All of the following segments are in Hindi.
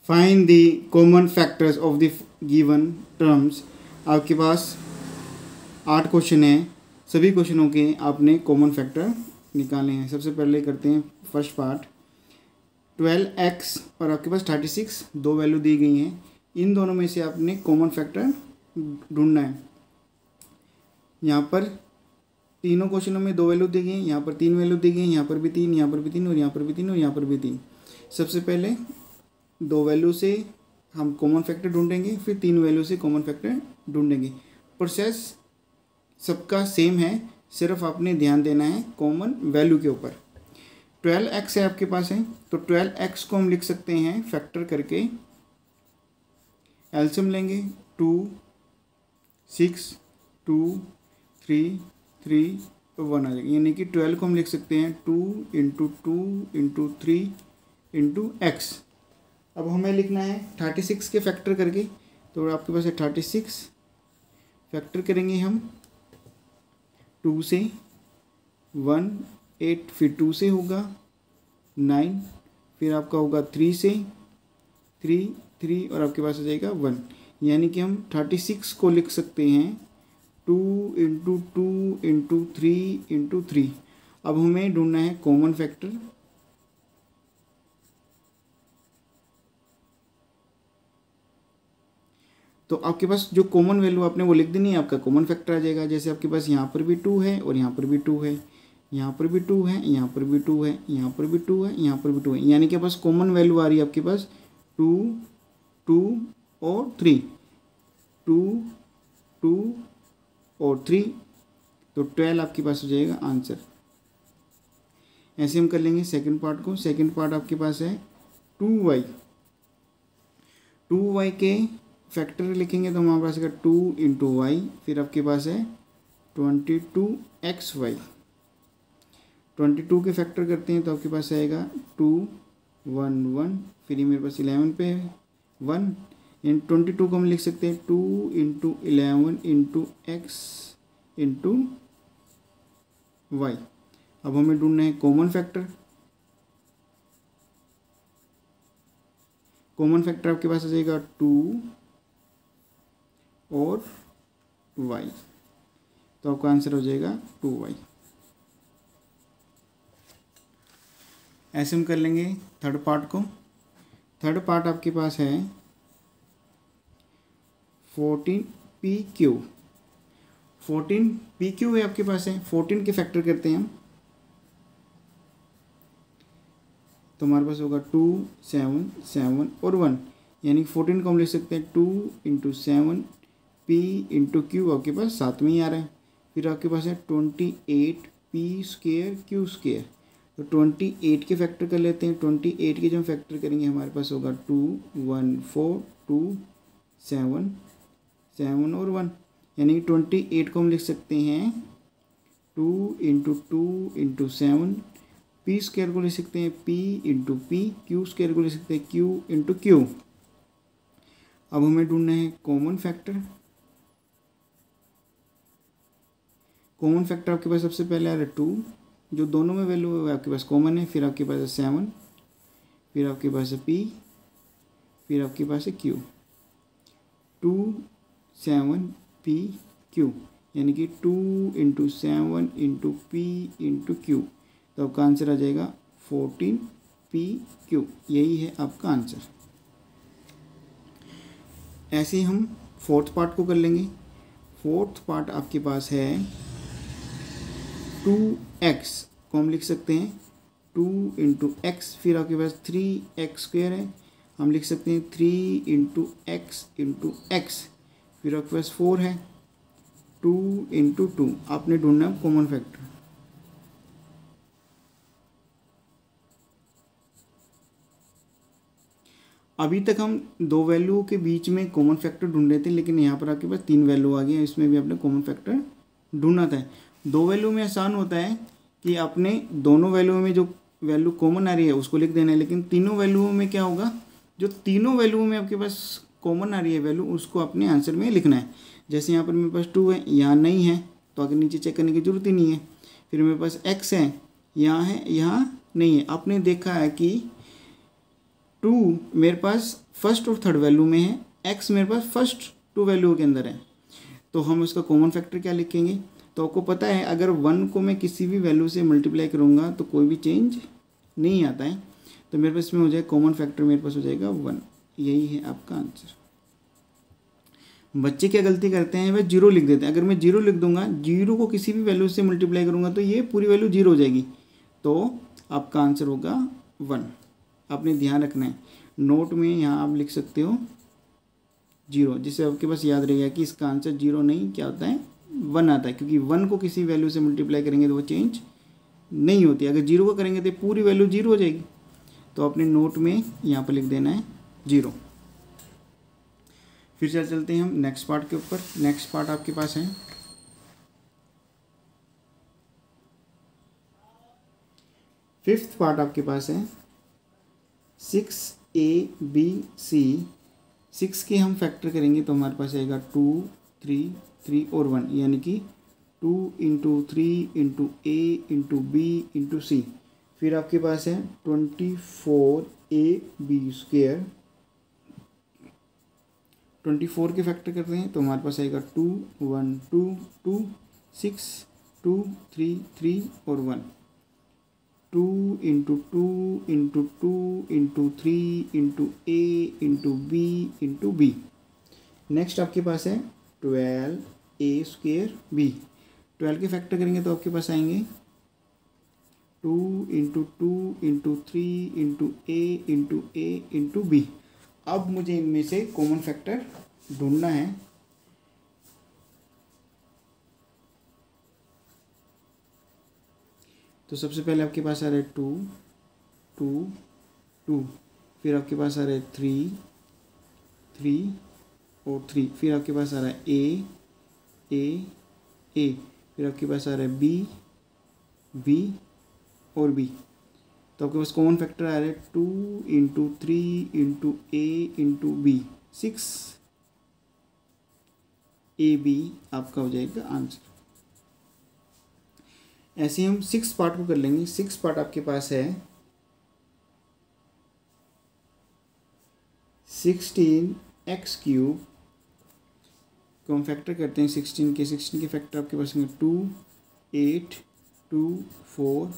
Find the common factors of the given terms. आपके पास 8 क्वेश्चन हैं, सभी क्वेश्चनों के आपने कॉमन फैक्टर निकाले हैं। सबसे पहले करते हैं फर्स्ट पार्ट। 12x और आपके पास 36 दो वैल्यू दी गई हैं, इन दोनों में से आपने कॉमन फैक्टर ढूंढना है। यहाँ पर तीनों क्वेश्चनों में 2 वैल्यू दी गई हैं, यहाँ पर 3 वैल्यू दी गई हैं, यहाँ पर भी 3, यहाँ पर भी 3 और यहाँ पर भी 3 और यहाँ पर भी 3। सबसे पहले 2 वैल्यू से हम कॉमन फैक्टर ढूंढेंगे, फिर 3 वैल्यू से कॉमन फैक्टर ढूंढेंगे। प्रोसेस सबका सेम है, सिर्फ आपने ध्यान देना है कॉमन वैल्यू के ऊपर। 12x है आपके पास है, तो 12x को हम लिख सकते हैं फैक्टर करके, एलसीएम लेंगे 2 6 2 3 3 तो 1 आ जाएगा। यानी कि 12 को हम लिख सकते हैं 2 × 2 × 3 × x। अब हमें लिखना है 36 के फैक्टर करके, तो आपके पास है 36 फैक्टर करेंगे हम 2 से 1 8, फिर 2 से होगा 9, फिर आपका होगा 3 से 3 3 और आपके पास आ जाएगा 1। यानी कि हम 36 को लिख सकते हैं 2 × 2 × 3 × 3। अब हमें ढूंढना है कॉमन फैक्टर। तो आपके पास जो कॉमन वैल्यू आपने वो लिख देनी है, आपका कॉमन फैक्टर आ जाएगा। जैसे आपके पास यहाँ पर भी 2 है और यहाँ पर भी 2 है, यहाँ पर भी 2 है, यहाँ पर भी 2 है, यहाँ पर भी 2 है, यहाँ पर भी 2 है। यानी कि पास कॉमन वैल्यू आ रही है आपके पास 2 2 और 3, 2 2 और 3, तो 12 आपके पास हो जाएगा आंसर। ऐसे हम कर लेंगे सेकंड पार्ट को। सेकंड पार्ट आपके पास है 2y। 2y के फैक्टर लिखेंगे तो हमारे पास है 2 × y, फिर आपके पास है 22xy। 22 के फैक्टर करते हैं तो आपके पास आएगा 2 1 1, फिर ये मेरे पास 11 पे 1, इन 22 को हम लिख सकते हैं 2 × 11 × x × y। अब हमें ढूंढना है कॉमन फैक्टर। कॉमन फैक्टर आपके पास आ जाएगा 2 और y, तो आपका आंसर हो जाएगा 2y। ऐसे हम कर लेंगे थर्ड पार्ट को। थर्ड पार्ट आपके पास है 14pq। 14pq है आपके पास है, 14 के फैक्टर करते हैं हम, तो हमारे पास होगा 2 7 7 और 1। यानी 14 को हम लिख सकते हैं 2 × 7 p × q, आपके पास 7 में ही आ रहा है। फिर आपके पास है 28p² q², तो 28 के फैक्टर कर लेते हैं। 28 के जो हम फैक्टर करेंगे हमारे पास होगा 2 1 4 2 7 7 और 1। यानी 28 को हम लिख सकते हैं 2 × 2 × 7, p² को लिख सकते हैं p × p, q² को लिख सकते हैं q × q। अब हमें ढूंढना है कॉमन फैक्टर। कॉमन फैक्टर आपके पास सबसे पहले आ रहा है 2, जो दोनों में वैल्यू है आपके पास कॉमन है, फिर आपके पास है 7, फिर आपके पास है p, फिर आपके पास है q। 2 7 p q, यानी कि 2 × 7 × p × q, तो आपका आंसर आ जाएगा 14pq। यही है आपका आंसर। ऐसे ही हम फोर्थ पार्ट को कर लेंगे। फोर्थ पार्ट आपके पास है 2x को हम लिख सकते हैं 2 × x, फिर आपके पास 3x² है, हम लिख सकते हैं 3 × x × x, फिर आपके पास 4 है 2 × 2। आपने ढूंढना कॉमन फैक्टर। अभी तक हम 2 वैल्यू के बीच में कॉमन फैक्टर ढूंढ रहे थे, लेकिन यहाँ पर आपके पास 3 वैल्यू आ गया, इसमें भी आपने कॉमन फैक्टर ढूंढना था। 2 वैल्यू में आसान होता है कि आपने दोनों वैल्यू में जो वैल्यू कॉमन आ रही है उसको लिख देना है, लेकिन तीनों वैल्यूओं में क्या होगा, जो तीनों वैल्यूओं में आपके पास कॉमन आ रही है वैल्यू, उसको अपने आंसर में लिखना है। जैसे यहाँ पर मेरे पास 2 है, यहाँ नहीं है, तो आगे नीचे चेक करने की जरूरत ही नहीं है। फिर मेरे पास x है, यहाँ नहीं है। आपने देखा है कि टू मेरे पास फर्स्ट और थर्ड वैल्यू में है, एक्स मेरे पास फर्स्ट टू वैल्यू के अंदर है, तो हम उसका कॉमन फैक्टर क्या लिखेंगे? तो आपको पता है अगर 1 को मैं किसी भी वैल्यू से मल्टीप्लाई करूँगा तो कोई भी चेंज नहीं आता है, तो मेरे पास इसमें हो जाएगा कॉमन फैक्टर मेरे पास हो जाएगा 1। यही है आपका आंसर। बच्चे क्या गलती करते हैं, वह जीरो लिख देते हैं। अगर मैं जीरो लिख दूंगा, जीरो को किसी भी वैल्यू से मल्टीप्लाई करूँगा तो ये पूरी वैल्यू जीरो हो जाएगी, तो आपका आंसर होगा 1। आपने ध्यान रखना है, नोट में यहाँ आप लिख सकते हो जीरो, जिससे आपके पास याद रहेगा कि इसका आंसर जीरो नहीं क्या होता है 1 आता है, क्योंकि 1 को किसी वैल्यू से मल्टीप्लाई करेंगे तो वो चेंज नहीं होती। अगर जीरो को करेंगे तो पूरी वैल्यू जीरो हो जाएगी, तो अपने नोट में यहाँ पर लिख देना है जीरो। फिर चलते हैं हम नेक्स्ट पार्ट के ऊपर। नेक्स्ट पार्ट आपके पास है फिफ्थ पार्ट आपके पास है 6ABC। 6 के हम फैक्टर करेंगे तो हमारे पास आएगा 2, 3, 3 और 1, यानी कि 2 × 3 × A × B × C। फिर आपके पास है 24AB²। 24 के फैक्टर करते हैं तो हमारे पास आएगा 2, 1, 2, 2, 6, 2, 3, 3 और 1। 2 × 2 × 2 × 3 × A × B × B। नेक्स्ट आपके पास है 12A² B। 12 के फैक्टर करेंगे तो आपके पास आएंगे 2 × 2 × 3 × A × A × B। अब मुझे इनमें से कॉमन फैक्टर ढूंढना है। तो सबसे पहले आपके पास आ रहा है 2, 2, 2, फिर आपके पास आ रहा है 3, 3 और 3, फिर आपके पास आ रहा है A, फिर आपके पास आ रहा है B और B। तो आपके पास कॉमन फैक्टर आ रहा है 2 × 3 × A × B, 6AB आपका हो जाएगा आंसर। ऐसे हम 6 पार्ट को कर लेंगे। 6 पार्ट आपके पास है 16x³ को हम फैक्टर करते हैं 16 के फैक्टर आपके पास होंगे 2, 8, 2, 4,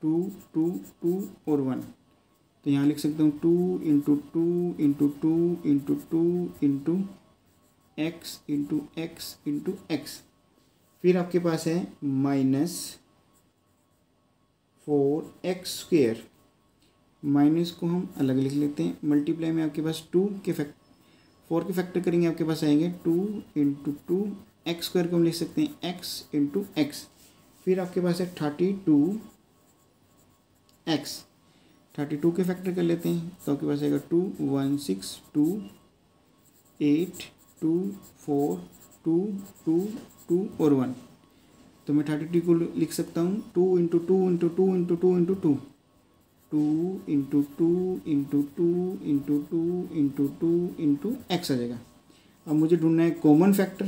2, 2, 2 और 1। तो यहाँ लिख सकता हूँ 2 × 2 × 2 × 2 × x × x × x। फिर आपके पास है -4x²। माइनस को हम अलग लिख लेते हैं, मल्टीप्लाई में आपके पास 4 के फैक्टर करेंगे आपके पास आएंगे 2 × 2 x² को हम लिख सकते हैं x × x। फिर आपके पास है 32x। 32 के फैक्टर कर लेते हैं तो आपके पास आएगा 2, 1, 6, 2, 8, 2, 4, 2, 2, 2 और 1। तो मैं 32 को लिख सकता हूँ 2 × 2 × 2 × 2 × 2, 2 × 2 × 2 × 2 × 2 × x आ जाएगा। अब मुझे ढूंढना है कॉमन फैक्टर।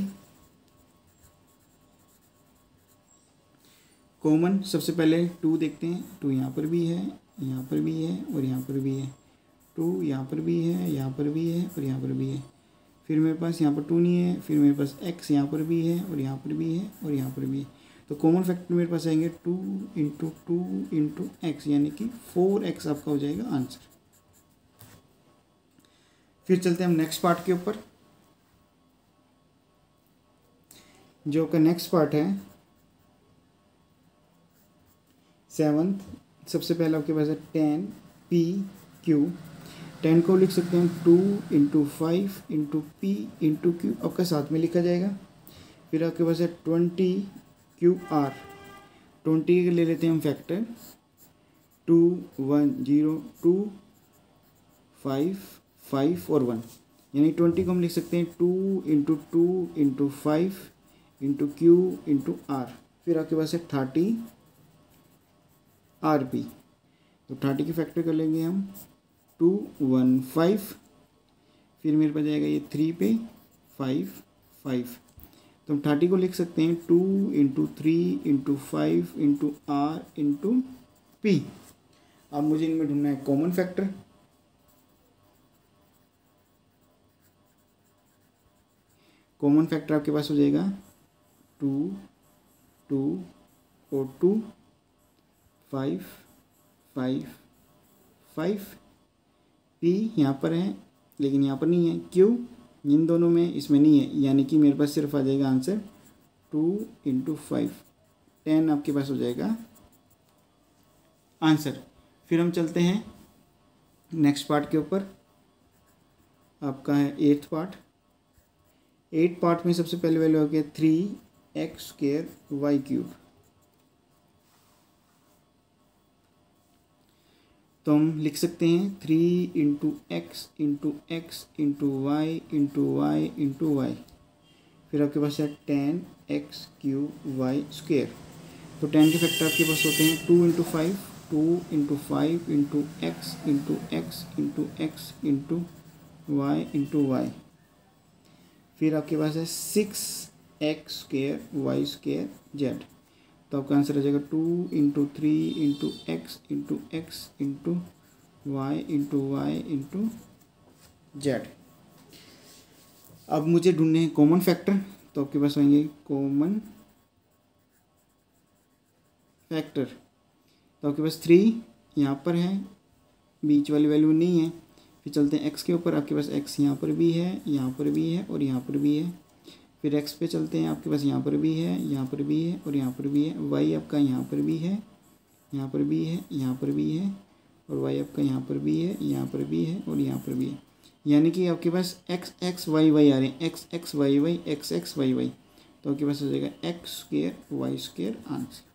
कॉमन सबसे पहले 2 देखते हैं, 2 यहाँ पर भी है, यहाँ पर भी है और यहाँ पर भी है, 2 यहाँ पर भी है, यहाँ पर भी है और यहाँ पर भी है। फिर मेरे पास यहाँ पर 2 नहीं है, फिर मेरे पास x यहाँ पर भी है और यहाँ पर भी है और यहाँ पर भी है। तो कॉमन फैक्टर मेरे पास आएंगे 2 × 2 × x, यानी कि 4x आपका हो जाएगा आंसर। फिर चलते हैं हम नेक्स्ट पार्ट के ऊपर। जो का नेक्स्ट पार्ट है 7th। सबसे पहले आपके पास है 10p³ 10 को लिख सकते हैं 2 × 5 × p × q, आपका साथ में लिखा जाएगा। फिर आपके पास है 20QR। 20 के ले लेते हैं हम फैक्टर 2, 1, 0, 2, 5, 5 और 1, यानी 20 को हम लिख सकते हैं 2 × 2 × 5 × q × r। फिर आपके पास है 30RP। तो 30 के फैक्टर कर लेंगे हम 2, 1, 5, फिर मेरे पास जाएगा ये 3 पे 5, 5। तो हम 30 को लिख सकते हैं 2 × 3 × 5 × r × p। अब मुझे इनमें ढूंढना है कॉमन फैक्टर। कॉमन फैक्टर आपके पास हो जाएगा 2 2 और 2 5 5 5। पी यहाँ पर है लेकिन यहाँ पर नहीं है, क्यों? इन दोनों में इसमें नहीं है, यानी कि मेरे पास सिर्फ आ जाएगा आंसर 2 × 5, 10 आपके पास हो जाएगा आंसर। फिर हम चलते हैं नेक्स्ट पार्ट के ऊपर, आपका है 8th पार्ट। 8 पार्ट में सबसे पहले वैल्यू आ गया 3x² y³। तो हम लिख सकते हैं 3 × x × x × y × y × y। फिर आपके पास है 10x³ y²। तो 10 के फैक्टर आपके पास होते हैं 2 × 5, 2 × 5 × x × x × x × y × y। फिर आपके पास है 6x² y² z। तो आपका आंसर हो जाएगा 2 × 3 × x × x × y × y × z। अब मुझे ढूंढने हैं कॉमन फैक्टर, तो आपके पास होंगे कॉमन फैक्टर। तो आपके पास 3 यहाँ पर है, बीच वाली वैल्यू नहीं है। फिर चलते हैं x के ऊपर, आपके पास x यहाँ पर भी है, यहाँ पर भी है और यहाँ पर भी है। फिर x पे चलते हैं, आपके पास यहाँ पर भी है, यहाँ पर भी है और यहाँ पर भी है। y आपका यहाँ पर भी है, यहाँ पर भी है, यहाँ पर भी है और y आपका यहाँ पर भी है, यहाँ पर भी है और यहाँ पर भी है। यानी कि आपके पास x x y y आ रहे हैं, x x y y x x y y। तो आपके पास हो जाएगा x² y² आंसर।